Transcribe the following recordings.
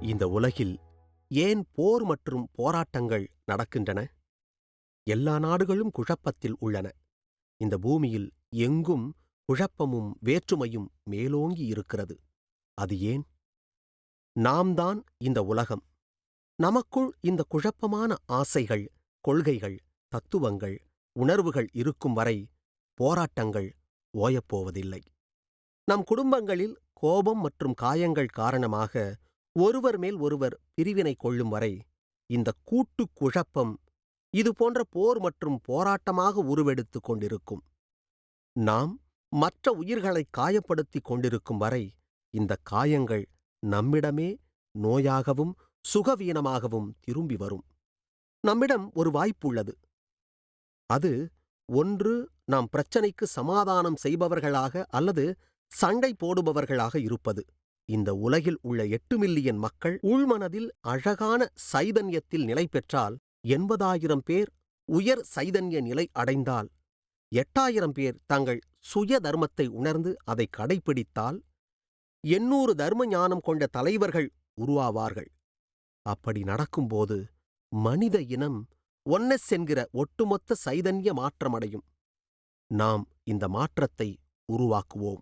இந்த உலகில் ஏன் போர் மற்றும் போராட்டங்கள் நடக்கின்றன? எல்லா நாடுகளும் குழப்பத்தில் உள்ளன. இந்த பூமியில் எங்கும் குழப்பமும் வேற்றுமையும் மேலோங்கி இருக்கிறது. அது ஏன்? நாம் தான் இந்த உலகம். நமக்குள் இந்த குழப்பமான ஆசைகள், கொள்கைகள், தத்துவங்கள், உணர்வுகள் இருக்கும் வரை போராட்டங்கள் ஓயப்போவதில்லை. நம் குடும்பங்களில் கோபம் மற்றும் காயங்கள் காரணமாக ஒருவர் மேல் ஒருவர் பிரிவினை கொள்ளும் வரை இந்த கூட்டு குழப்பம் இதுபோன்ற போர் மற்றும் போராட்டமாக உருவெடுத்துக் கொண்டிருக்கும். நாம் மற்ற உயிர்களை காயப்படுத்திக் கொண்டிருக்கும் வரை இந்த காயங்கள் நம்மிடமே நோயாகவும் சுகவீனமாகவும் திரும்பி வரும். நம்மிடம் ஒரு வாய்ப்பு உள்ளது. அது ஒன்று நாம் பிரச்சனைக்கு சமாதானம் செய்பவர்களாக அல்லது சண்டை போடுபவர்களாக இருப்பது. இந்த உலகில் உள்ள 8 மில்லியன் மக்கள் உள்மனதில் அழகான சைதன்யத்தில் நிலை பெற்றால், 80,000 பேர் உயர் சைதன்ய நிலை அடைந்தால், 8,000 பேர் தங்கள் சுய தர்மத்தை உணர்ந்து அதை கடைப்பிடித்தால், 800 தர்ம ஞானம் கொண்ட தலைவர்கள் உருவாவார்கள். அப்படி நடக்கும்போது மனித இனம் ஒன்னஸ் என்கிற ஒட்டுமொத்த சைதன்ய மாற்றமடையும். நாம் இந்த மாற்றத்தை உருவாக்குவோம்.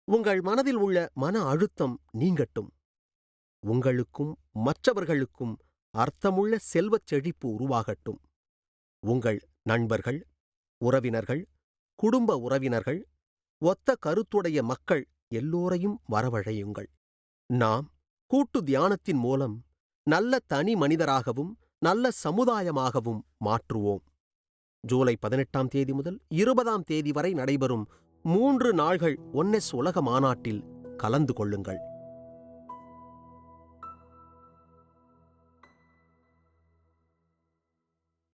உங்கள் மனதில் உள்ள மன அழுத்தம் நீங்கட்டும். உங்களுக்கும் மற்றவர்களுக்கும் அர்த்தமுள்ள செல்வச் செழிப்பு உருவாகட்டும். உங்கள் நண்பர்கள், உறவினர்கள், குடும்ப உறவினர்கள், ஒத்த கருத்துடைய மக்கள் எல்லோரையும் வரவழையுங்கள். நாம் கூட்டு தியானத்தின் மூலம் நல்ல தனி மனிதராகவும் நல்ல சமுதாயமாகவும் மாற்றுவோம். ஜூலை 18ஆம் தேதி முதல் 20ஆம் தேதி வரை நடைபெறும் 3 நாள்கள் ஒன்னஸ் உலக மாநாட்டில் கலந்து கொள்ளுங்கள்.